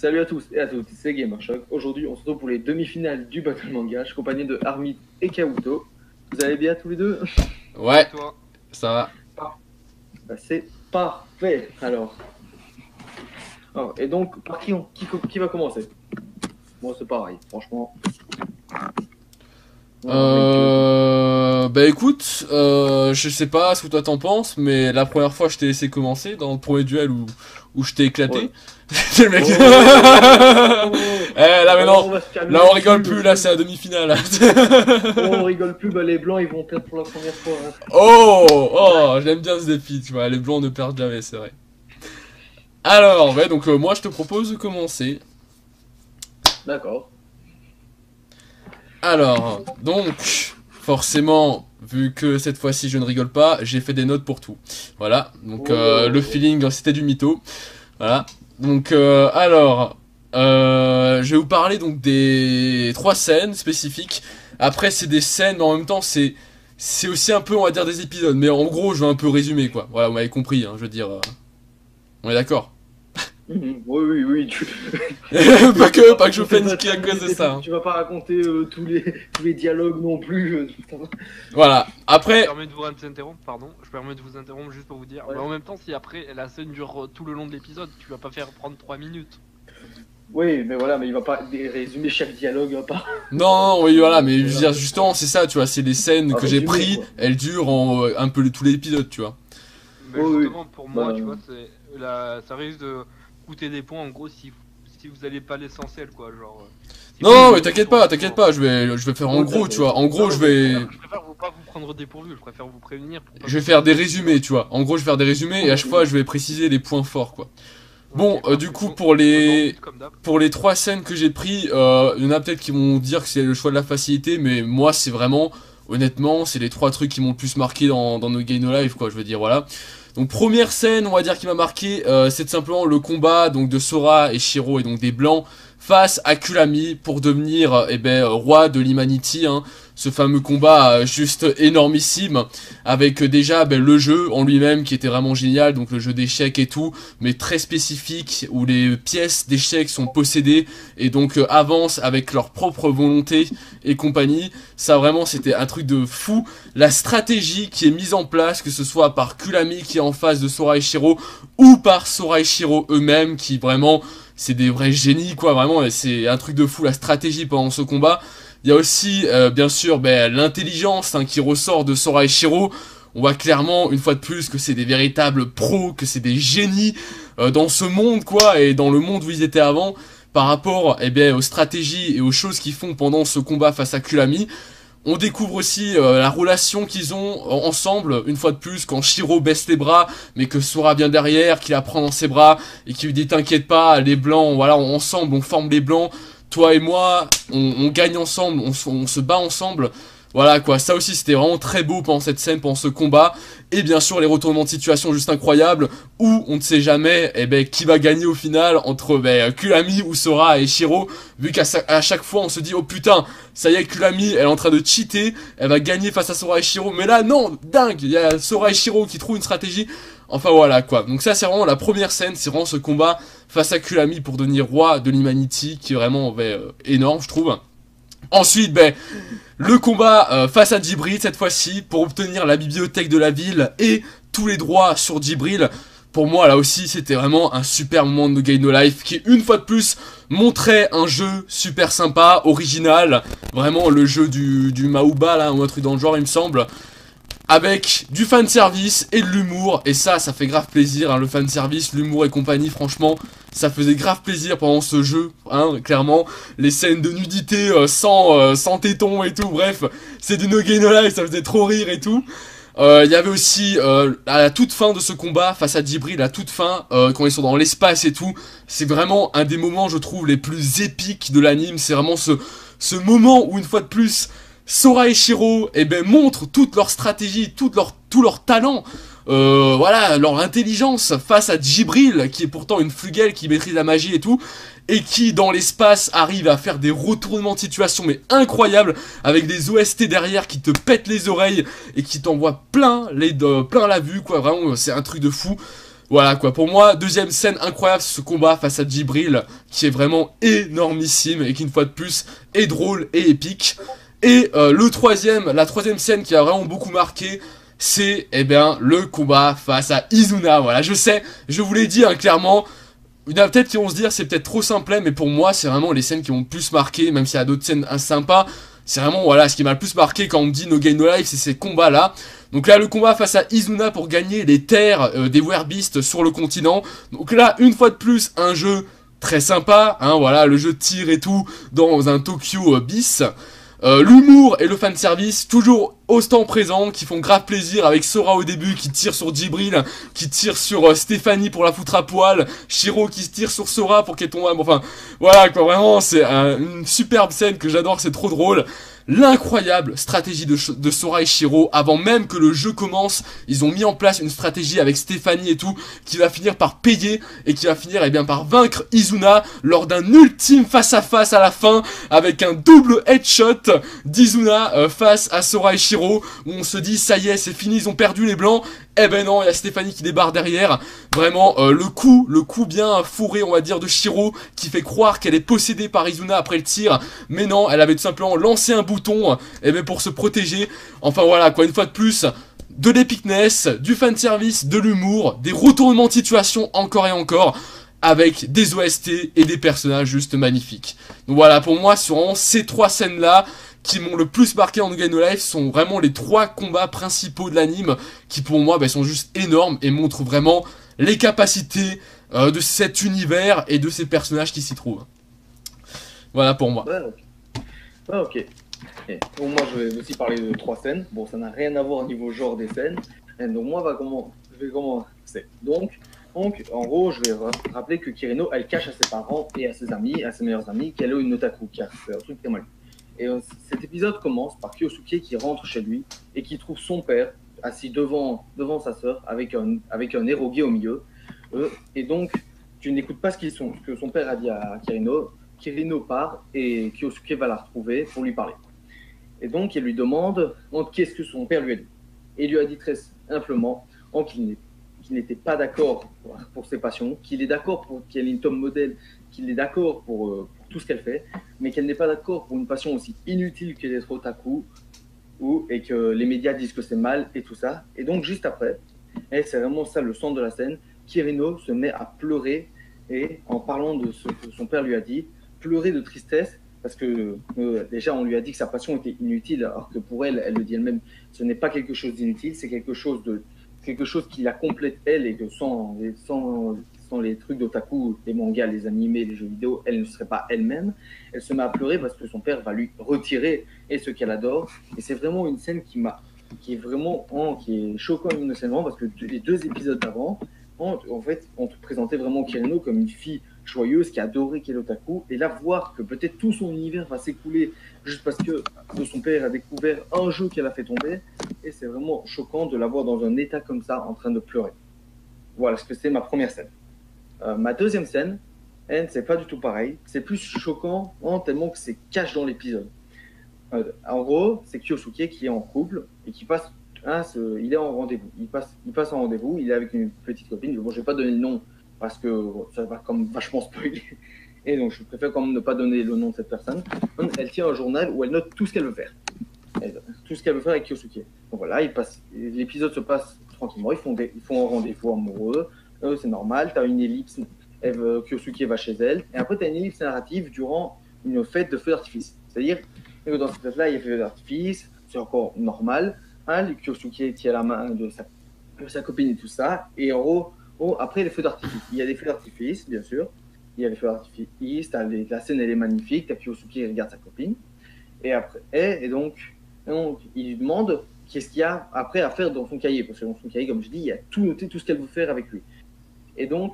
Salut à tous et à toutes, c'est Gamershock. Aujourd'hui, on se retrouve pour les demi-finales du Battle Manga. Je suis accompagné de Armit et Kabuto. Vous allez bien tous les deux? Ouais, Toi. ça va. Bah, c'est parfait. Alors, et donc, par qui va commencer? Moi, c'est pareil, franchement. Bah écoute, je sais pas ce que toi t'en penses, mais la première fois je t'ai laissé commencer dans le premier duel où je t'ai éclaté. Ouais. Le mec. Là mais non, là on rigole plus, là c'est la demi-finale. On rigole plus, bah les blancs ils vont perdre pour la première fois. Hein. Oh, j'aime bien ce défi, tu vois, les blancs ne perdent jamais, c'est vrai. Alors, ouais, donc moi je te propose de commencer. D'accord. Alors, donc, forcément, vu que cette fois-ci je ne rigole pas, j'ai fait des notes pour tout. Voilà, donc le feeling c'était du mytho. Voilà, donc alors, je vais vous parler donc des 3 scènes spécifiques. Après c'est des scènes, mais en même temps c'est aussi un peu, on va dire, des épisodes. Mais en gros je vais un peu résumer quoi. Voilà, vous m'avez compris, hein, je veux dire, on est d'accord. Oui. pas que je me fais niquer à cause de ça. Hein. Tu vas pas raconter tous les dialogues non plus. Voilà, après... Je permets de vous interrompre, pardon. Je permets de vous interrompre juste pour vous dire. Ouais. Mais en même temps, si après la scène dure tout le long de l'épisode, tu vas pas faire prendre 3 minutes. Oui, mais voilà, mais il va pas résumer chaque dialogue par. Non, oui, voilà, mais je veux dire, justement, c'est ça, tu vois, c'est des scènes que j'ai résumé, pris, quoi. elles durent en un peu tous les épisodes, tu vois. Mais Oui, justement, pour moi, bah, tu vois, ça risque de coûter des points en gros si vous allez pas l'essentiel, quoi. Genre. Si Non, vous- mais t'inquiète pas, je vais faire en gros, tu vois. En gros, je vais préfère pas vous prendre au dépourvu, je préfère vous prévenir. Pour pas je vais faire des résumés, tu vois. En gros, je vais faire des résumés et à chaque fois, je vais préciser les points forts, quoi. Bon, Ok, du coup, parfait. pour les Comme d'hab. 3 scènes que j'ai pris, il y en a peut-être qui vont dire que c'est le choix de la facilité, mais moi, c'est vraiment, honnêtement, c'est les 3 trucs qui m'ont le plus marqué dans nos Game No Life, quoi. Je veux dire, voilà. Donc première scène, on va dire, qui m'a marqué, c'est tout simplement le combat donc de Sora et Shiro et donc des blancs face à Kurami pour devenir roi de l'Humanity, hein. Ce fameux combat juste énormissime avec déjà le jeu en lui-même qui était vraiment génial, donc le jeu d'échecs et tout, mais très spécifique où les pièces d'échecs sont possédées et donc avancent avec leur propre volonté et compagnie. Ça vraiment c'était un truc de fou. La stratégie qui est mise en place, que ce soit par Kurami qui est en face de Sora et Shiro ou par Sora et Shiro eux-mêmes qui vraiment c'est des vrais génies quoi, vraiment c'est un truc de fou la stratégie pendant ce combat. Il y a aussi bien sûr l'intelligence qui ressort de Sora et Shiro. On voit clairement une fois de plus que c'est des véritables pros, que c'est des génies dans ce monde quoi et dans le monde où ils étaient avant par rapport aux stratégies et aux choses qu'ils font pendant ce combat face à Kurami. On découvre aussi la relation qu'ils ont ensemble, une fois de plus, quand Shiro baisse les bras, mais que Sora vient derrière, qu'il la prend dans ses bras, et qui lui dit t'inquiète pas, les blancs, voilà, ensemble, on forme les blancs, toi et moi, on gagne ensemble, on se bat ensemble. Voilà quoi, ça aussi c'était vraiment très beau pendant cette scène, pendant ce combat. Et bien sûr les retournements de situation juste incroyables, où on ne sait jamais qui va gagner au final entre Kurami ou Sora et Shiro, vu qu'à chaque fois on se dit oh putain, ça y est Kurami elle est en train de cheater, elle va gagner face à Sora et Shiro, mais là non, dingue, il y a Sora et Shiro qui trouvent une stratégie, enfin voilà quoi. Donc ça c'est vraiment la première scène, c'est vraiment ce combat face à Kurami pour devenir roi de l'Humanity, qui est vraiment énorme je trouve. Ensuite, le combat face à Djibril cette fois-ci pour obtenir la bibliothèque de la ville et tous les droits sur Djibril. Pour moi, là aussi, c'était vraiment un super moment de Game No Life qui, une fois de plus, montrait un jeu super sympa, original. Vraiment, le jeu du Maouba, là, ou un truc dans le genre, il me semble. Avec du fanservice et de l'humour. Et ça fait grave plaisir, hein, le fanservice, l'humour et compagnie, franchement. Ça faisait grave plaisir pendant ce jeu, hein, clairement. Les scènes de nudité sans tétons et tout, bref. C'est du No Game No Life, ça faisait trop rire et tout. Il y avait aussi, à la toute fin de ce combat, face à Djibril, à la toute fin, quand ils sont dans l'espace et tout. C'est vraiment un des moments, je trouve, les plus épiques de l'anime. C'est vraiment ce moment où, une fois de plus, Sora et Shiro montrent toute leur stratégie, tout leur talent, voilà, leur intelligence face à Djibril, qui est pourtant une flugelle qui maîtrise la magie et tout, et qui dans l'espace arrive à faire des retournements de situation mais incroyables, avec des OST derrière qui te pètent les oreilles et qui t'envoient plein la vue quoi, vraiment c'est un truc de fou. Voilà quoi, pour moi, deuxième scène incroyable, c'est ce combat face à Jibril, qui est vraiment énormissime, et qui une fois de plus, est drôle et épique. Et la troisième scène qui a vraiment beaucoup marqué, c'est eh bien le combat face à Izuna. Voilà, je sais, je vous l'ai dit hein, clairement. Il y en a peut-être qui vont se dire c'est peut-être trop simplet, mais pour moi c'est vraiment les scènes qui m'ont le plus marqué, même s'il y a d'autres scènes sympas. C'est vraiment voilà ce qui m'a le plus marqué quand on me dit No Game No Life, c'est ces combats là. Donc là le combat face à Izuna pour gagner les terres des Werbeasts sur le continent. Donc là une fois de plus un jeu très sympa, hein, voilà le jeu de tir et tout dans un Tokyo bis. L'humour et le fanservice toujours autant présents, qui font grave plaisir avec Sora au début qui tire sur Jibril, qui tire sur Stéphanie pour la foutre à poil, Shiro qui se tire sur Sora pour qu'elle tombe, enfin voilà quoi, vraiment c'est une superbe scène que j'adore, c'est trop drôle. L'incroyable stratégie de Sora et Shiro, avant même que le jeu commence, ils ont mis en place une stratégie avec Stéphanie et tout, qui va finir par payer, et qui va finir eh bien, par vaincre Izuna, lors d'un ultime face-à-face à la fin, avec un double headshot d'Izuna face à Sora et Shiro, où on se dit ça y est, c'est fini, ils ont perdu les blancs. Eh ben non, il y a Stéphanie qui débarque derrière. Vraiment, le coup bien fourré, on va dire, de Shiro, qui fait croire qu'elle est possédée par Izuna après le tir. Mais non, elle avait tout simplement lancé un bouton, eh ben, pour se protéger. Enfin voilà, quoi, une fois de plus, de l'épicness, du fanservice, de l'humour, des retournements de situation encore et encore, avec des OST et des personnages juste magnifiques. Donc voilà, pour moi, sur vraiment ces trois scènes-là, qui m'ont le plus marqué en No Game No Life, sont vraiment les trois combats principaux de l'anime, qui pour moi sont juste énormes et montrent vraiment les capacités de cet univers et de ces personnages qui s'y trouvent. Voilà pour moi. Ouais, ok. Ouais, ok. Et donc moi je vais aussi parler de trois scènes. Bon, ça n'a rien à voir au niveau genre des scènes. Et donc moi je vais commencer. Donc en gros, je vais rappeler que Kirino, elle cache à ses parents et à ses amis, à ses meilleurs amis, qu'elle est une otaku, car c'est un truc très mal. Et cet épisode commence par Kyosuke qui rentre chez lui et qui trouve son père assis devant sa sœur avec un érogué au milieu. Et donc, tu n'écoutes pas ce que son père a dit à Kirino. Kirino part et Kyosuke va la retrouver pour lui parler. Et donc, il lui demande qu'est-ce que son père lui a dit. Et il lui a dit très simplement qu'il n'était pas d'accord pour ses passions, qu'il est d'accord pour qu'elle ait une top modèle, qu'il est d'accord pour tout ce qu'elle fait, mais qu'elle n'est pas d'accord pour une passion aussi inutile que d'être otaku, et que les médias disent que c'est mal et tout ça. Et donc, juste après, et c'est vraiment ça le centre de la scène, Kirino se met à pleurer, et en parlant de ce que son père lui a dit, pleurer de tristesse, parce que déjà on lui a dit que sa passion était inutile, alors que pour elle, elle le dit elle-même, ce n'est pas quelque chose d'inutile, c'est quelque chose qui la complète elle, et que sans les trucs d'otaku, les mangas, les animés, les jeux vidéo, elle ne serait pas elle-même. Elle se met à pleurer parce que son père va lui retirer ce qu'elle adore. Et c'est vraiment une scène qui est choquante émotionnellement, parce que les deux épisodes d'avant, en fait, on te présentait vraiment Kirino comme une fille joyeuse qui adorait qu'elle est otaku. Et là, voir que peut-être tout son univers va s'écouler juste parce que son père a découvert un jeu qu'elle a fait tomber. Et c'est vraiment choquant de la voir dans un état comme ça, en train de pleurer. Voilà ce que c'est ma première scène. Ma deuxième scène, c'est pas du tout pareil. C'est plus choquant, tellement que c'est cache dans l'épisode. En gros, c'est Kyosuke qui est en couple et qui passe. Il est en rendez-vous. Il passe en rendez-vous. Il est avec une petite copine. Bon, je vais pas donner le nom parce que ça va comme vachement spoiler. Et donc, je préfère quand même ne pas donner le nom de cette personne. Elle tient un journal où elle note tout ce qu'elle veut faire. Tout ce qu'elle veut faire avec Kyosuke. Donc voilà, l'épisode se passe tranquillement. Ils font un rendez-vous amoureux. C'est normal. Tu as une ellipse. Kyosuke va chez elle. Et après, tu as une ellipse narrative durant une fête de feux d'artifice. C'est-à-dire que dans cette fête-là, il y a feux d'artifice. C'est encore normal. Kyosuke tient la main de sa copine et tout ça. Et en gros, après les feux d'artifice, il y a des feux d'artifice, bien sûr. Il y a les feux d'artifice, la scène elle est magnifique. T'as Kyosuke qui regarde sa copine. Et après, donc, il lui demande qu'est-ce qu'il y a après à faire dans son cahier. Parce que dans son cahier, comme je dis, il y a tout noté, tout ce qu'elle veut faire avec lui. Et donc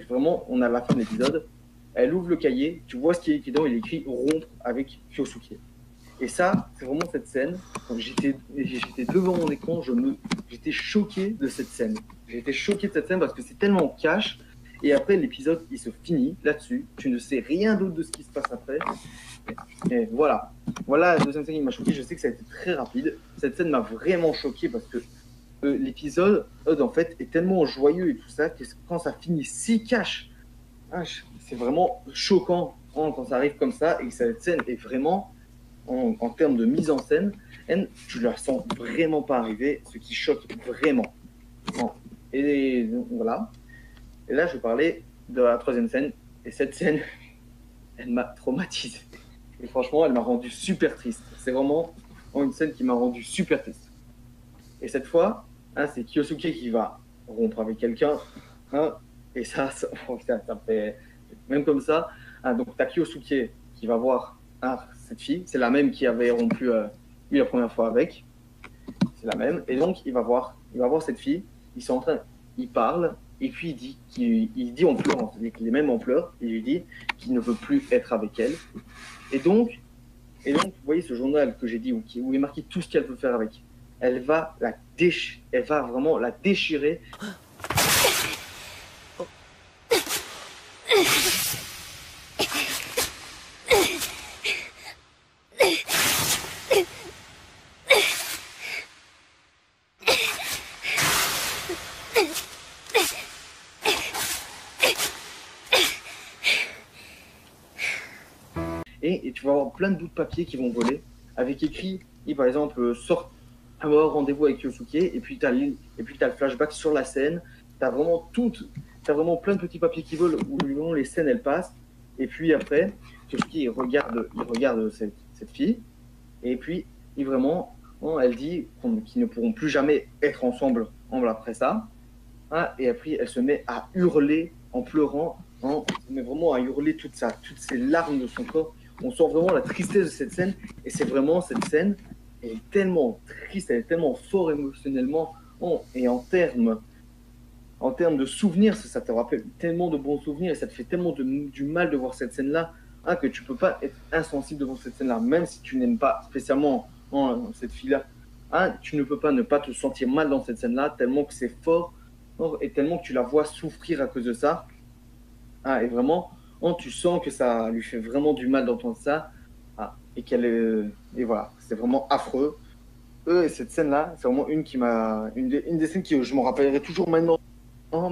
vraiment, on a la fin de l'épisode. Elle ouvre le cahier, tu vois ce qui est écrit dedans, il est écrit rompre avec Kyosuke. Et ça, c'est vraiment cette scène. J'étais devant mon écran, j'étais choqué de cette scène. J'étais choqué de cette scène parce que c'est tellement cash. Et après, l'épisode, il se finit là-dessus. Tu ne sais rien d'autre de ce qui se passe après. Et voilà. Voilà la deuxième scène qui m'a choqué. Je sais que ça a été très rapide. Cette scène m'a vraiment choqué parce que l'épisode, en fait, est tellement joyeux et tout ça, que quand ça finit si cash, hein, c'est vraiment choquant hein, quand ça arrive comme ça, et que cette scène est vraiment, en termes de mise en scène, tu la sens vraiment pas arriver, ce qui choque vraiment. Bon. Et donc, voilà. Et là, je parlais de la troisième scène, et cette scène, elle m'a traumatisé. Et franchement, elle m'a rendu super triste. C'est vraiment une scène qui m'a rendu super triste. Et cette fois, hein, c'est Kyosuke qui va rompre avec quelqu'un. Hein, et ça me fait... Même comme ça, hein, donc tu as Kyosuke qui va voir hein, cette fille. C'est la même qui avait rompu lui la première fois avec. C'est la même. Et donc, il va voir cette fille. Ils sont en train... Ils parlent. Et puis, il dit en pleurant, il est même en pleurs. Il lui dit qu'il ne veut plus être avec elle. Et donc, vous voyez ce journal que j'ai dit où il est marqué tout ce qu'elle veut faire avec. Elle va vraiment la déchirer. Et tu vas avoir plein de bouts de papier qui vont voler, avec écrit, par exemple, sort avoir rendez-vous avec Yosuke, et puis tu as le flashback sur la scène, tu as vraiment plein de petits papiers qui volent où les scènes elles passent, et puis après, Yosuke il regarde cette fille, et puis elle dit qu'ils ne pourront plus jamais être ensemble après ça, hein, et après elle se met à hurler en pleurant, hein, mais vraiment à hurler toutes ces larmes de son corps. On sent vraiment la tristesse de cette scène, et c'est vraiment cette scène, elle est tellement triste, elle est tellement forte émotionnellement, et en termes de souvenirs, ça te rappelle tellement de bons souvenirs, et ça te fait tellement du mal de voir cette scène-là, hein, que tu peux pas être insensible devant cette scène-là, même si tu n'aimes pas spécialement cette fille-là, hein, tu ne peux pas ne pas te sentir mal dans cette scène-là, tellement que c'est fort, et tellement que tu la vois souffrir à cause de ça, hein, et vraiment, tu sens que ça lui fait vraiment du mal d'entendre ça, hein, et voilà, c'est vraiment affreux. Et cette scène-là, c'est vraiment une des scènes que je m'en rappellerai toujours maintenant,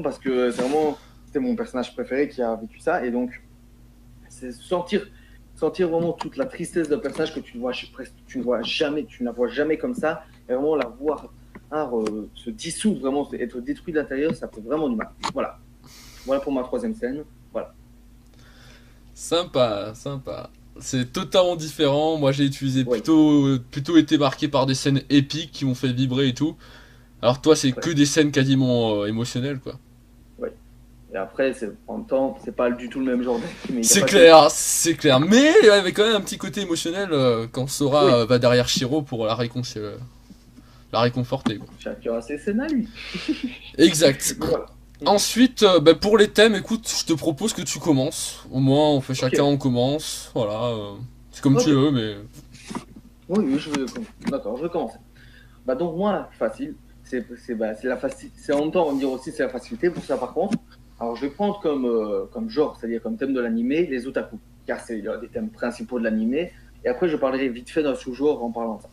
parce que c'était mon personnage préféré qui a vécu ça, et donc c'est sentir vraiment toute la tristesse d'un personnage que tu ne vois jamais, tu ne la vois jamais comme ça, et vraiment la voir se dissoudre, vraiment être détruit de l'intérieur, ça fait vraiment du mal. Voilà pour ma troisième scène. Voilà. Sympa, sympa. C'est totalement différent. Moi, j'ai utilisé Oui. plutôt été marqué par des scènes épiques qui m'ont fait vibrer et tout. Alors toi, c'est que des scènes quasiment émotionnelles, quoi. Oui. Et après, en même temps, c'est pas du tout le même genre mais C'est clair, c'est clair. Mais il y avait quand même un petit côté émotionnel quand Sora va derrière Shiro pour la réconforter, quoi. Chacun a ses scènes à lui. Exact. Voilà. Ensuite, pour les thèmes, écoute, je te propose que tu commences. Au moins, on fait chacun, on commence. Voilà. C'est comme tu veux, mais... Oui, d'accord, je vais commencer. Donc moi, facile, c'est en même temps, on va dire aussi c'est la facilité pour ça par contre. Alors je vais prendre comme genre, c'est-à-dire comme thème de l'animé, les otaku, car c'est des thèmes principaux de l'animé. Et après, je parlerai vite fait d'un sous-genre en parlant de ça.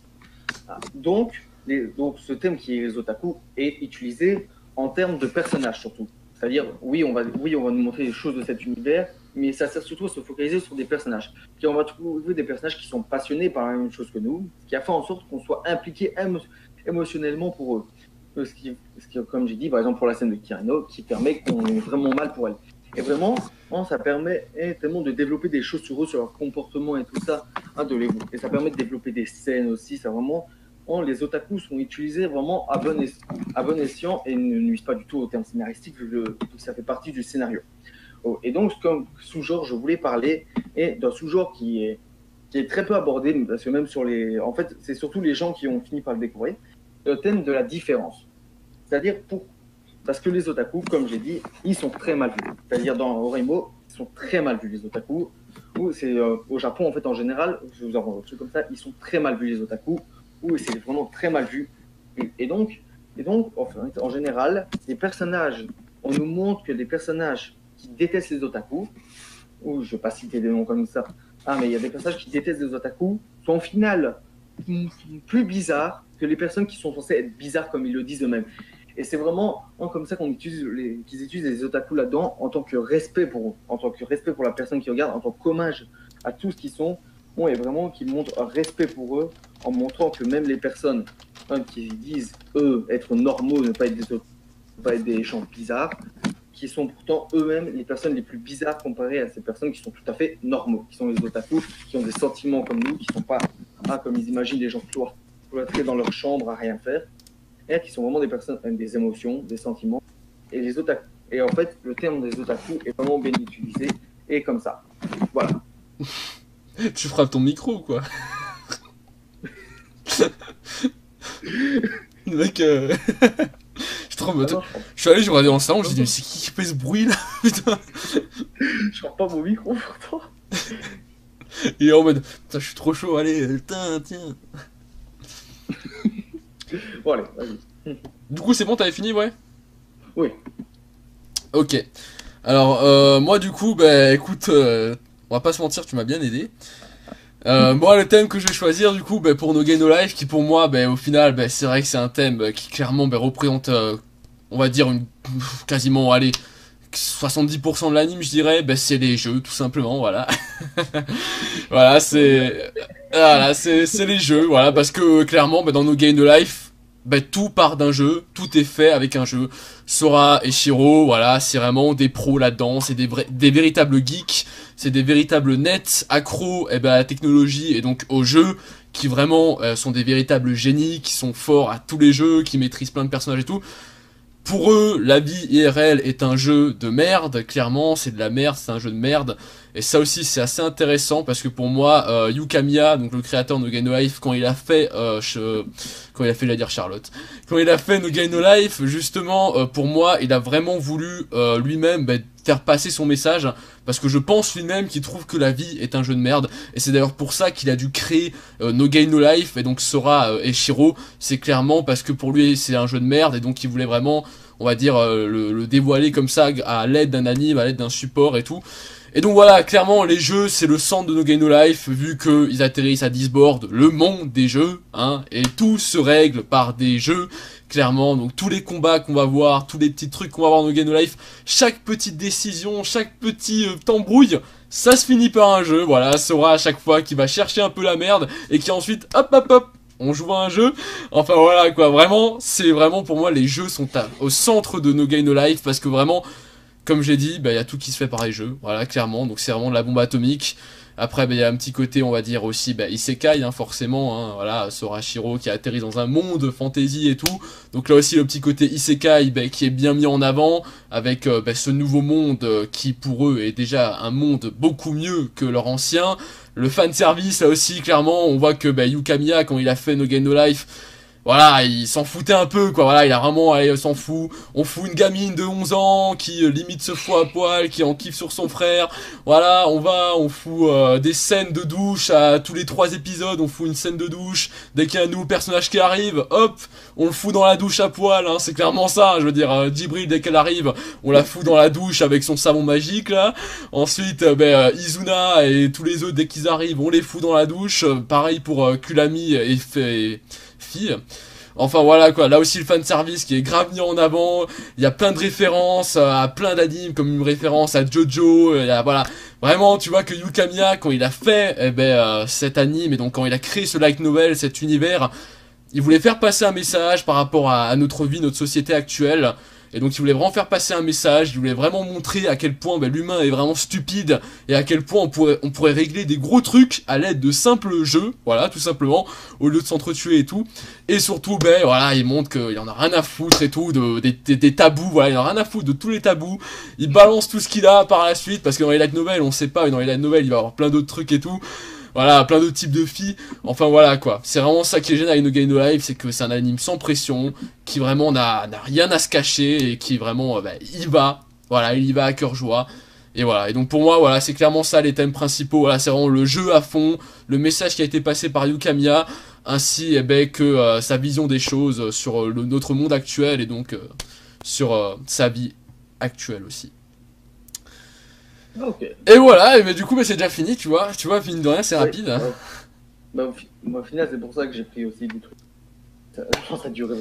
Donc ce thème qui est les otaku est utilisé en termes de personnages surtout. C'est-à-dire, oui, on va nous montrer les choses de cet univers, mais ça sert surtout à se focaliser sur des personnages. Puis on va trouver des personnages qui sont passionnés par la même chose que nous, ce qui a fait en sorte qu'on soit impliqué émotionnellement pour eux. Ce qui, comme j'ai dit, par exemple pour la scène de Kirino, qui permet qu'on ait vraiment mal pour elle. Et vraiment, ça permet tellement de développer des choses sur eux, sur leur comportement et tout ça, et ça permet de développer des scènes aussi. Ça vraiment, les otakus sont utilisés vraiment à bon escient et ne nuisent pas du tout au terme scénaristique, vu que ça fait partie du scénario. Et donc, comme sous-genre, je voulais parler d'un sous-genre qui est très peu abordé, parce que même en fait, c'est surtout les gens qui ont fini par le découvrir, le thème de la différence. C'est-à-dire, parce que les otaku, comme j'ai dit, ils sont très mal vus. C'est-à-dire, dans Oreimo, ils sont très mal vus, les otaku. Au Japon, en fait, en général, je vous en truc comme ça, ils sont très mal vus, les otaku, c'est vraiment très mal vu. Et donc en général, les personnages, on nous montre que des personnages qui détestent les otaku, je ne vais pas citer des noms comme ça, mais il y a des personnages qui détestent les otaku, sont au final plus bizarres, que les personnes qui sont censées être bizarres comme ils le disent eux-mêmes. Et c'est vraiment comme ça qu'ils utilisent les otaku là-dedans en tant que respect pour eux, en tant que respect pour la personne qui regarde, en tant qu'hommage à tout ce qu'ils sont. Bon, et vraiment qu'ils montrent un respect pour eux en montrant que même les personnes qui disent, eux, être normaux, ne pas être des gens bizarres, qui sont pourtant eux-mêmes les personnes les plus bizarres comparées à ces personnes qui sont tout à fait normaux, qui sont les otaku, qui ont des sentiments comme nous, qui ne sont pas, comme ils imaginent, des gens cloîtrés dans leur chambre à rien faire, et qui sont vraiment des personnes avec des émotions, des sentiments, et les otaku. Et en fait, le terme des otaku est vraiment bien utilisé, et comme ça. Voilà. Tu frappes ton micro, quoi. Le mec, je trouve, je suis allé, je regardais dans le salon, je me dis, mais c'est qui fait ce bruit là? Putain. Je frappe pas mon micro pourtant. Il est en mode, putain, je suis trop chaud, allez, tiens. Bon, allez, vas-y. Du coup, c'est bon, t'avais fini, ouais? Oui. Ok. Alors, moi, du coup, bah, écoute, on va pas se mentir, tu m'as bien aidé. Moi, le thème que je vais choisir, du coup, bah, pour No Game No Life, qui pour moi, bah, au final, bah, c'est vrai que c'est un thème qui clairement bah, représente, on va dire, quasiment, allez, 70% de l'anime, je dirais, bah, c'est les jeux, tout simplement, voilà. Voilà, c'est les jeux, voilà, parce que clairement, bah, dans No Game No Life, bah, tout part d'un jeu, tout est fait avec un jeu. Sora et Shiro, voilà, c'est vraiment des pros là-dedans, c'est des véritables geeks, c'est des véritables nets accros à la technologie et donc aux jeux, qui vraiment sont des véritables génies, qui sont forts à tous les jeux, qui maîtrisent plein de personnages et tout. Pour eux, la vie IRL est un jeu de merde, clairement, c'est de la merde, c'est un jeu de merde. Et ça aussi, c'est assez intéressant, parce que pour moi, Yu Kamiya, donc le créateur de No Game No Life, quand il a fait, j'allais dire Charlotte, quand il a fait No Game No Life, justement, pour moi, il a vraiment voulu lui-même faire passer son message, parce que je pense lui-même qu'il trouve que la vie est un jeu de merde, et c'est d'ailleurs pour ça qu'il a dû créer No Game No Life, et donc Sora et Shiro, c'est clairement parce que pour lui c'est un jeu de merde, et donc il voulait vraiment, on va dire, le dévoiler comme ça, à l'aide d'un anime, à l'aide d'un support et tout. Et donc voilà, clairement, les jeux, c'est le centre de No Game No Life, vu qu'ils atterrissent à Disboard, le monde des jeux, hein, et tout se règle par des jeux, clairement. Donc tous les combats qu'on va voir, tous les petits trucs qu'on va voir dans No Game No Life, chaque petite décision, chaque petit embrouille, ça se finit par un jeu, voilà, Sora à chaque fois qui va chercher un peu la merde, et qui ensuite, hop, on joue à un jeu. Enfin voilà quoi, vraiment, c'est vraiment pour moi, les jeux sont au centre de No Game No Life, parce que vraiment, comme j'ai dit, y a tout qui se fait par les jeux, voilà, clairement, donc c'est vraiment de la bombe atomique. Après, y a un petit côté, on va dire aussi, isekai, hein, forcément, hein, voilà, Sora Shiro qui atterrit dans un monde fantasy et tout. Donc là aussi, le petit côté isekai, qui est bien mis en avant, avec ce nouveau monde qui, pour eux, est déjà un monde beaucoup mieux que leur ancien. Le fanservice, là aussi, clairement, on voit que Yu Kamiya, quand il a fait No Game No Life, voilà, il s'en foutait un peu, quoi, voilà, il a vraiment, allez, s'en fout, on fout une gamine de 11 ans, qui limite se fout à poil, qui en kiffe sur son frère, voilà, on fout des scènes de douche à tous les 3 épisodes, on fout une scène de douche, dès qu'il y a un nouveau personnage qui arrive, hop, on le fout dans la douche à poil, hein, c'est clairement ça, je veux dire, Djibril, dès qu'elle arrive, on la fout dans la douche avec son savon magique, là, ensuite, Izuna et tous les autres, dès qu'ils arrivent, on les fout dans la douche, pareil pour Kulami et fille. Enfin voilà quoi, là aussi le fanservice qui est grave mis en avant, il y a plein de références à plein d'animes, comme une référence à Jojo, voilà, vraiment tu vois que Yu Kamiya, quand il a fait cet anime, et donc quand il a créé ce light novel, cet univers, il voulait faire passer un message par rapport à notre vie, notre société actuelle. Et donc il voulait vraiment faire passer un message, il voulait vraiment montrer à quel point l'humain est vraiment stupide, et à quel point on pourrait régler des gros trucs à l'aide de simples jeux, voilà, tout simplement, au lieu de s'entretuer et tout. Et surtout, voilà, il montre qu'il en a rien à foutre et tout, des tabous, voilà, il en a rien à foutre de tous les tabous. Il balance tout ce qu'il a par la suite, parce que dans les light novels, on sait pas, mais dans les light novels, il va y avoir plein d'autres trucs et tout. Voilà, plein d'autres types de filles. Enfin voilà quoi. C'est vraiment ça qui est génial avec No Game No Life, c'est que c'est un anime sans pression, qui vraiment n'a rien à se cacher, et qui vraiment, il va. Voilà, il y va à cœur joie. Et voilà. Et donc pour moi, voilà, c'est clairement ça les thèmes principaux. Voilà, c'est vraiment le jeu à fond, le message qui a été passé par Yu Kamiya, ainsi que sa vision des choses sur notre monde actuel, et donc sur sa vie actuelle aussi. Okay. Et voilà, et du coup c'est déjà fini, tu vois, mine de rien c'est rapide. Au final c'est pour ça que j'ai pris aussi des trucs Ça durait.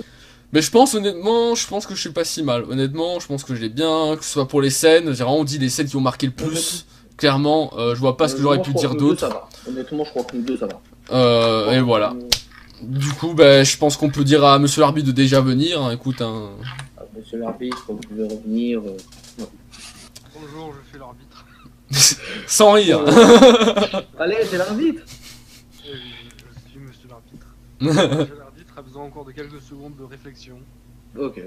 Mais je pense honnêtement, je pense que je suis pas si mal. Honnêtement, je pense que j'ai bien, que ce soit pour les scènes, j'ai vraiment dit les scènes qui ont marqué le plus. Clairement, je vois pas ce que j'aurais pu dire d'autre. Honnêtement, je crois que nous deux, ça va. Et voilà. Du coup, bah, je pense qu'on peut dire à monsieur l'arbitre de déjà venir. Hein. Écoute, hein. Monsieur l'arbitre, vous pouvez revenir. Bonjour, je fais l'arbitre. Sans rire. Allez, c'est l'arbitre. Je suis monsieur l'arbitre. Monsieur l'arbitre a besoin encore de quelques secondes de réflexion. Ok.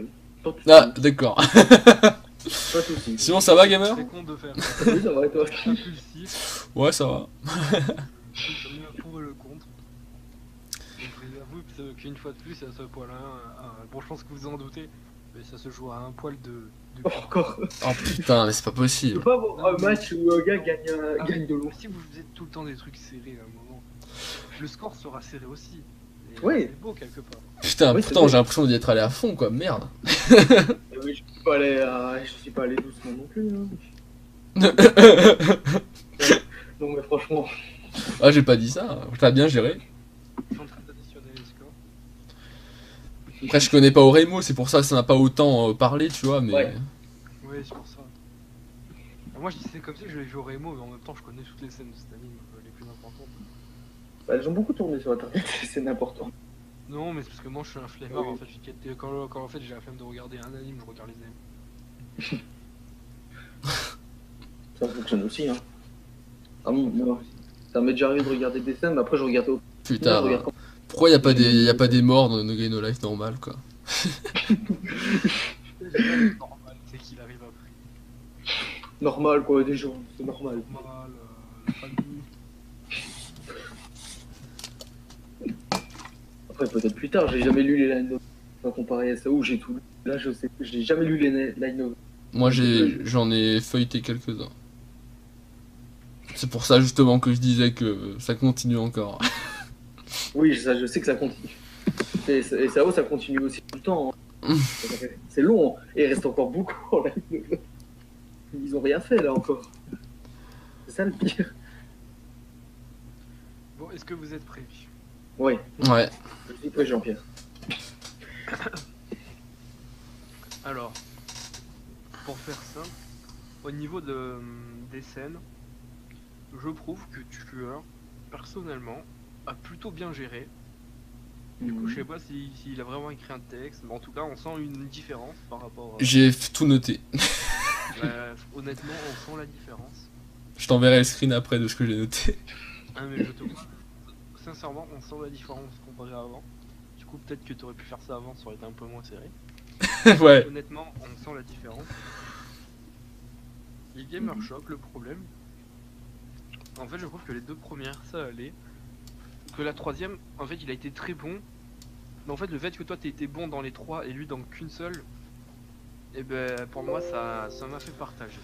Ah, d'accord. Pas de soucis. Sinon, ça va, gamer? C'est con de faire. Oui, ça va et toi? Impulsif. Ouais, ça va. J'en ai un pour et le contre. Donc, j'avoue qu'une fois de plus, à ce point-là, bon, je pense que vous en doutez, mais ça se joue à un poil de Encore. Oh putain, mais c'est pas Tu possible. peux pas avoir un match où un gars gagne de l'eau. Si vous faites tout le temps des trucs serrés à un moment, le score sera serré aussi. Et Oui. c'est beau quelque part. Putain, Oui, pourtant, c'est j'ai l'impression d'y être allé à fond, quoi. Merde. Oui, je suis pas allé doucement non plus. Hein. Non, mais franchement. Ah, j'ai pas dit ça. T'as bien géré. Je suis en train d'additionner les scores. Après, je connais pas Oremo, c'est pour ça que ça n'a pas autant parlé, tu vois, mais... Ouais. Oui, c'est pour ça. Alors moi, je dis c'est comme si je joué au Remo, mais en même temps, je connais toutes les scènes de cet anime les plus importantes. Bah, elles ont beaucoup tourné sur internet, c'est important. Non, mais c'est parce que moi, je suis un flemmard. Oui. En fait, quand en fait j'ai la flemme de regarder un anime, je regarde les animes. Ça fonctionne aussi, hein. Ah bon, moi, ça m'est déjà arrivé de regarder des scènes, mais après je regardais au. Putain, Je regarde quand- pourquoi y a pas des morts dans No Game No Life normal, quoi? C'est normal, c'est qu'il arrive après. Normal, quoi, des gens, c'est normal. Normal, la famille. Après, peut-être plus tard, j'ai jamais lu les line novels. Pas comparé à ça, où j'ai tout lu. Là, je sais, j'ai jamais lu les line novels. Moi, j'en ai feuilleté quelques-uns. C'est pour ça, justement, que je disais que ça continue encore. Oui, ça, je sais que ça continue. Et ça continue aussi tout le temps. Hein. C'est long, hein. Et il reste encore beaucoup en line novel. Ils ont rien fait là encore. C'est ça le pire. Bon, est-ce que vous êtes prêts? Ouais, Ouais. je suis prêt, Jean-Pierre. Alors, pour faire simple, au niveau des scènes, je trouve que Tueur, personnellement, a plutôt bien géré. Du coup, je sais pas s'il a vraiment écrit un texte, mais en tout cas, on sent une différence par rapport à... J'ai tout noté. Honnêtement, on sent la différence. Je t'enverrai le screen après de ce que j'ai noté. Ah, mais je te crois. Sincèrement, on sent la différence comparé à avant. Du coup, peut-être que tu aurais pu faire ça avant, ça aurait été un peu moins serré. Ouais. Honnêtement, on sent la différence. Les Gamer Shock, le problème, en fait, je trouve que les deux premières, ça allait. Que la troisième, en fait, il a été très bon. Mais en fait, le fait que toi, t'aies été bon dans les trois et lui dans qu'une seule, et ben, pour moi, ça m'a fait partager.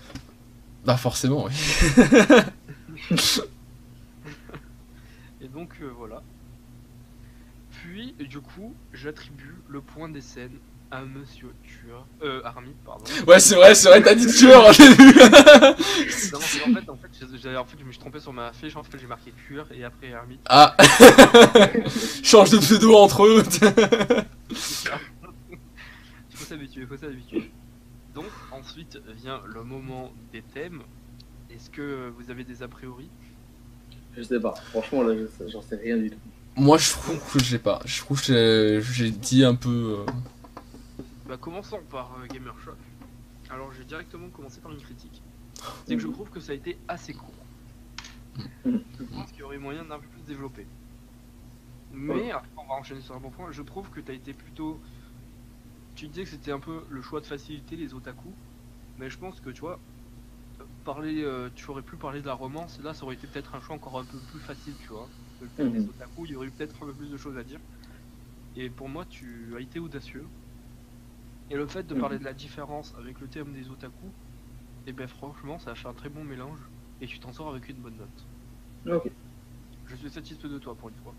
Bah, forcément, oui. Et donc, voilà. Puis, du coup, j'attribue le point des scènes à Monsieur Tueur. Army, pardon. Ouais, c'est vrai, t'as dit tueur au début. Non, mais en fait, je me suis trompé sur ma fiche. En fait, j'ai marqué Tueur et après Army. Ah. Change de pseudo entre eux. Il faut s'habituer, Donc, ensuite vient le moment des thèmes. Est-ce que vous avez des a priori? Je sais pas, franchement, là, j'en sais rien du tout. Moi, je trouve que je sais pas. Je trouve que j'ai dit un peu... Bah, commençons par Gamer Shock. Alors, j'ai directement commencé par une critique. C'est que je trouve que ça a été assez court. Je pense qu'il y aurait moyen d'un peu plus développer. Mais, après, on va enchaîner sur un bon point. Je trouve que tu as été plutôt... Tu disais que c'était un peu le choix de faciliter les otaku. Mais je pense que, tu vois, tu aurais pu parler de la romance. Là, ça aurait été peut-être un choix encore un peu plus facile, tu vois. Le thème des otaku, il y aurait eu peut-être un peu plus de choses à dire. Et pour moi, tu as été audacieux. Et le fait de parler de la différence avec le thème des otaku, et ben franchement, ça a fait un très bon mélange. Et tu t'en sors avec une bonne note. Ok. Je suis satisfait de toi pour une fois.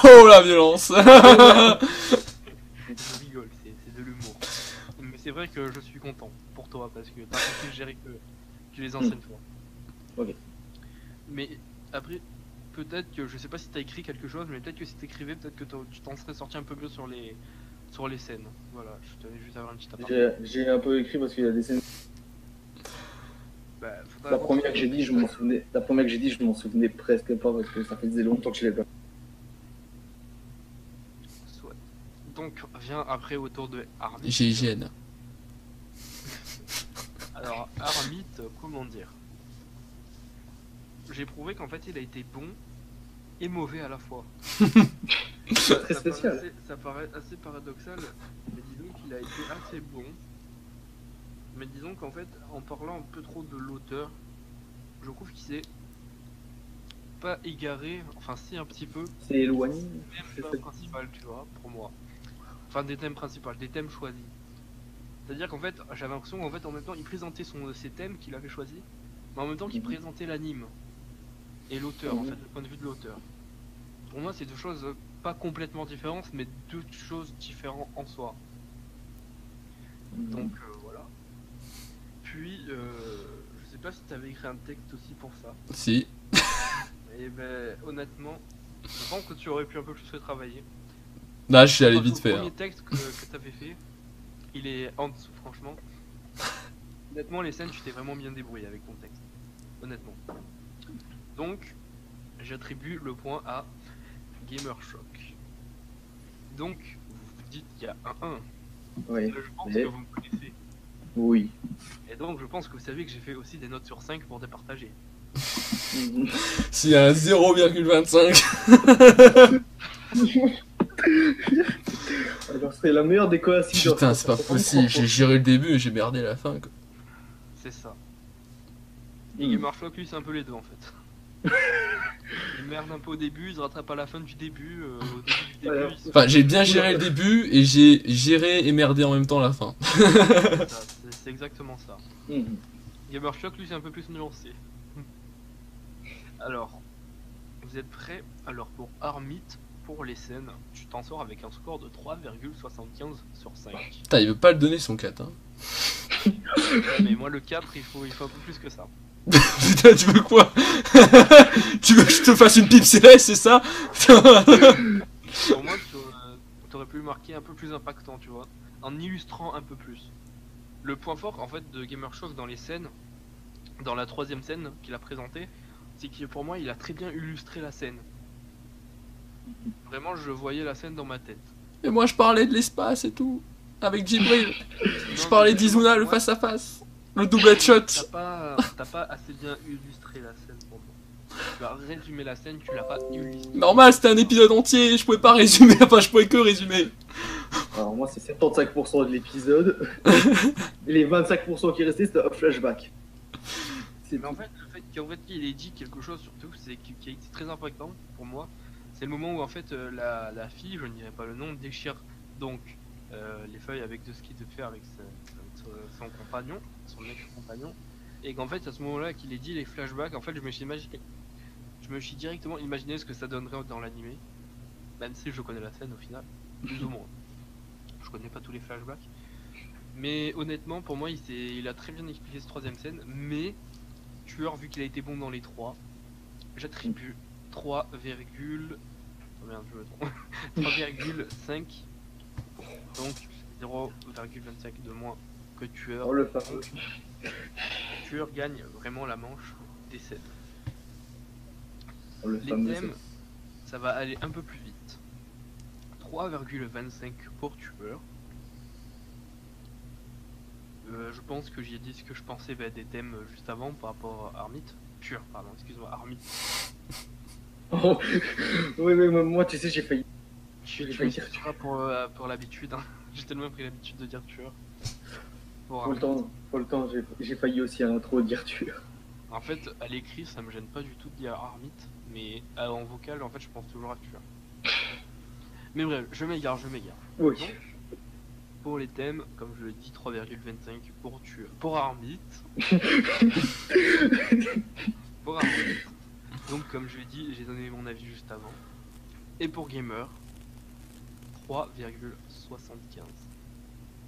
Oh, la violence. Je rigole, c'est de l'humour. Mais c'est vrai que je suis content pour toi parce que t'as plus géré que les anciennes fois. Ok. Mais après, peut-être que, je sais pas si t'as écrit quelque chose, mais peut-être que si t'écrivais, peut-être que tu t'en serais sorti un peu mieux sur les scènes. Voilà, je tenais juste à avoir un petit aparté. J'ai un peu écrit parce qu'il y a des scènes. Bah, faudra La voir première si- que j'ai dit, je m'en souvenais. La première que j'ai dit, je m'en souvenais presque pas parce que ça faisait longtemps que je l'ai pas. Soit. Donc, vient après au tour de Armit. GIGN. Alors, Armit, comment dire? J'ai prouvé qu'en fait, il a été bon et mauvais à la fois. Très spécial. Ça paraît assez paradoxal, mais disons qu'il a été assez bon. Mais disons qu'en fait, en parlant un peu trop de l'auteur, je trouve qu'il s'est pas égaré, enfin si un petit peu, C'est éloigné. des thèmes principaux, tu vois, pour moi. Enfin des thèmes principaux, des thèmes choisis. C'est-à-dire qu'en fait, j'avais l'impression qu'en fait, en même temps, il présentait ses thèmes qu'il avait choisis, mais en même temps qu'il présentait l'anime et l'auteur, en fait, le point de vue de l'auteur. Pour moi, c'est deux choses pas complètement différentes, mais deux choses différentes en soi. Donc voilà. Puis, je sais pas si tu avais écrit un texte aussi pour ça. Si. Et ben, honnêtement, je pense que tu aurais pu un peu plus le travailler. Là, je suis allé Enfin, vite le fait. premier Hein. texte que tu avais fait, il est en dessous, franchement. Honnêtement, les scènes, tu t'es vraiment bien débrouillé avec ton texte. Honnêtement. Donc, j'attribue le point à Gamer Shock. Donc, vous vous dites qu'il y a un 1. Oui. Je pense que vous me connaissez. Oui. Et donc, je pense que vous savez que j'ai fait aussi des notes sur 5 pour départager. S'il y a un 0,25. Alors, c'est la meilleure des coïncidences. Putain, c'est pas possible. J'ai géré le début et j'ai merdé la fin. Quoi. C'est ça. Et Gamer Shock, lui, c'est un peu les deux en fait. Il merde un peu au début, il se rattrape à la fin du début. Au début du début, Alors, il se- Enfin, j'ai bien géré le début et j'ai géré et merdé en même temps la fin. C'est ça, c'est exactement ça. Gamer Shock, lui, c'est un peu plus nuancé. Alors, vous êtes prêts? Alors, pour Armit, pour les scènes, tu t'en sors avec un score de 3,75 sur 5. Putain, il veut pas le donner son 4. Hein. Mais moi, le 4, il faut un peu plus que ça. Putain, tu veux quoi? Tu veux que je te fasse une pipe serrée, c'est ça? Pour moi, tu aurais pu le marquer un peu plus impactant, tu vois, en illustrant un peu plus. Le point fort, en fait, de Gamer Shock dans les scènes, dans la troisième scène qu'il a présentée, c'est que pour moi, il a très bien illustré la scène. Vraiment, je voyais la scène dans ma tête. Et moi, je parlais de l'espace et tout. Avec Jibril. Je Non, parlais mais d'Izuna, le moi, face-à-face. Le double headshot. T'as pas assez bien illustré la scène pour moi. Tu as résumé la scène, tu l'as pas illustré. Normal, c'était un épisode entier. Je pouvais pas résumer. Enfin, je pouvais que résumer. Alors, moi, c'est 75% de l'épisode. Et les 25% qui restaient, c'était un flashback. Mais en fait, le fait qu'il ait dit quelque chose, surtout, c'est qui a été très impactant pour moi. C'est le moment où en fait la fille, je ne dirais pas le nom, déchire donc les feuilles avec de ce qu'il devait faire avec son compagnon, son ex-compagnon, et qu'en fait à ce moment-là qu'il ait dit les flashbacks, en fait je me suis directement imaginé ce que ça donnerait dans l'animé, même si je connais la scène au final, plus ou moins. Je connais pas tous les flashbacks, mais honnêtement pour moi il a très bien expliqué cette troisième scène, mais tueur vu qu'il a été bon dans les trois, j'attribue 3, oh merde, je me trompe. 3,5, donc 0,25 de moins que tueur. Oh, le fameux. Tueur gagne vraiment la manche des scènes. Oh, le Les fameux. thèmes, ça va aller un peu plus vite. 3,25 pour tueur. Je pense que j'ai dit ce que je pensais des thèmes juste avant par rapport à Armit. Tueur, pardon, excuse-moi, Armit. Oh. Oui, mais moi, tu sais, j'ai failli. Tu J'ai me failli dire diras pour l'habitude, hein. J'ai tellement pris l'habitude de dire tueur. Pour Faut le temps, j'ai failli aussi à l'intro dire tueur. En fait, à l'écrit, ça me gêne pas du tout de dire Armit, mais en vocal, en fait, je pense toujours à tueur. Mais bref, je m'égare. Oui. Donc, pour les thèmes, comme je l'ai dit, 3,25 pour tueur. Pour Armit. Pour Armit. Donc, comme je l'ai dit, j'ai donné mon avis juste avant. Et pour Gamer, 3,75.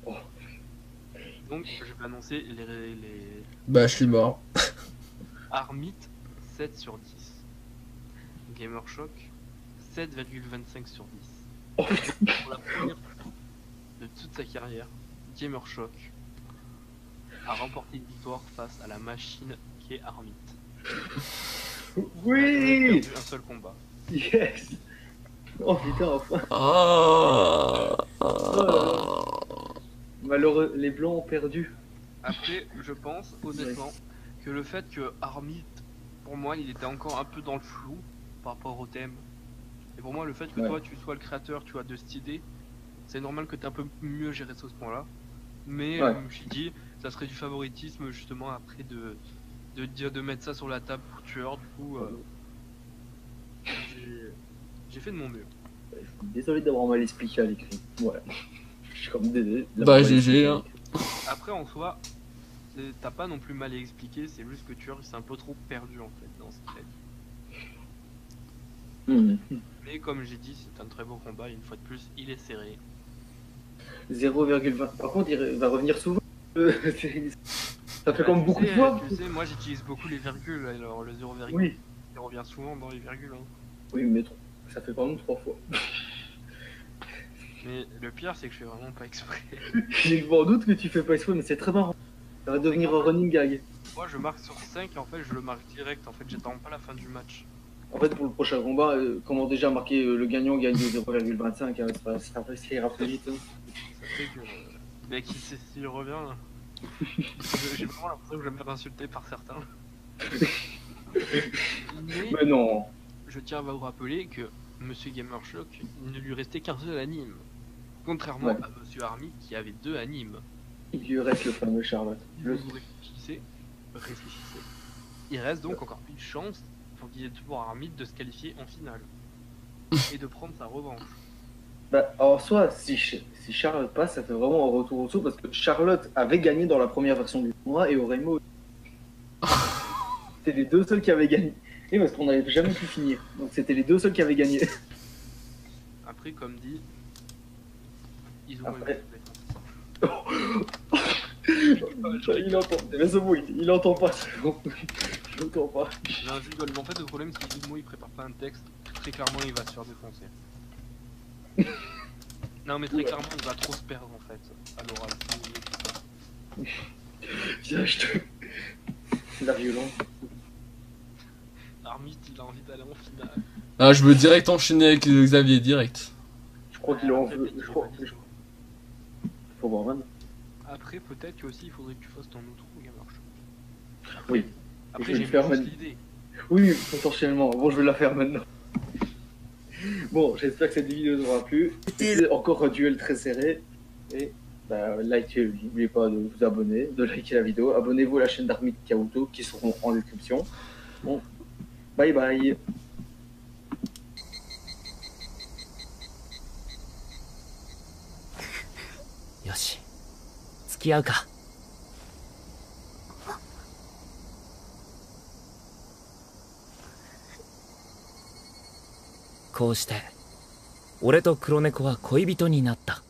Oh. Donc, je vais annoncer les Bah, je suis mort. Armit, 7 sur 10. Gamershock, 7,25 sur 10. Oh, putain. Pour la première fois de toute sa carrière, Gamershock a remporté une victoire face à la machine qui est Armit. Il a Oui. perdu un seul combat. Yes. Oh putain, enfin. Ah. Oh là là. Malheureux, les blancs ont perdu. Après, je pense honnêtement que le fait que Armit, pour moi, il était encore un peu dans le flou par rapport au thème. Et pour moi, le fait que Ouais. toi, tu sois le créateur, tu as de cette idée, c'est normal que tu aies un peu mieux géré ce point-là. Mais Ouais. je me suis dit, ça serait du favoritisme justement après de mettre ça sur la table pour tueur. Du coup, j'ai fait de mon mieux. Désolé d'avoir mal expliqué à l'écrit. Voilà. Je suis comme désolé. Bah, d'avoir mal GG, expliqué à hein. l'écrit. Après, en soi, t'as pas non plus mal expliqué, c'est juste que tueur, il s'est un peu trop perdu en fait dans ce qu'il a dit. Mais comme j'ai dit, c'est un très beau combat, et une fois de plus, il est serré. 0,20. Par contre, il va revenir souvent. Ça fait comme beaucoup de fois. Tu sais, moi j'utilise beaucoup les virgules, alors le 0, Oui. il revient souvent dans les virgules. Hein. Oui, mais ça fait quand même 3 fois. Mais le pire, c'est que je fais vraiment pas exprès. J'ai en doute que tu fais pas exprès, mais c'est très marrant. Ça va devenir un running gag. Moi je marque sur 5 et en fait je le marque direct, en fait j'attends pas la fin du match. En fait, pour le prochain combat, comment déjà marquer le gagnant gagne de 0,25, hein, ça ira plus vite. Hein. Ça fait que. Mais qui sait s'il revient là. J'ai vraiment l'impression que je vais me faire insulter par certains. Mais Mais non. je tiens à vous rappeler que Monsieur Gamershock, il ne lui restait qu'un seul anime. Contrairement Ouais. à Monsieur Army qui avait 2 animes. Il lui reste le fameux Charlotte. Vous réfléchissez. Il reste donc encore une chance pour Army de se qualifier en finale. Et de prendre sa revanche. Bah, en soi, si Charlotte passe, ça fait vraiment un retour au saut parce que Charlotte avait gagné dans la première version du tournoi et Oremo. C'était les deux seuls qui avaient gagné. Et parce qu'on n'avait jamais pu finir. Donc c'était les deux seuls qui avaient gagné. Après, comme dit, ils ont Après. évolué. Il entend. Laisse-moi, il entend pas. C'est bon. Je l'entends pas. Non, je rigole, mais en fait, le problème, c'est que Zumo il prépare pas un texte. Très clairement, il va se faire défoncer. Non, mais très Ouais. clairement, il va trop se perdre en fait à l'oral. Viens, je te. La violence. Armit, il a envie d'aller en finale. Ah, je veux direct enchaîner avec Xavier, direct. Je crois qu'il en Après, veut. peut-être qu'il Je va crois. pas dire. Faut voir maintenant. Après, peut-être que aussi il faudrait que tu fasses ton outro Gamershock. Oui. Après, Je vais j'ai le faire juste maintenant. l'idée. Oui, potentiellement. Bon, je vais la faire maintenant. Bon, j'espère que cette vidéo vous aura plu. C'était encore un duel très serré. Et bah, likez, n'oubliez pas de vous abonner, de liker la vidéo. Abonnez-vous à la chaîne d'Armit Kabuto qui seront en description. Bon, bye bye. よし付き合うか。こうして俺と黒猫は恋人になった。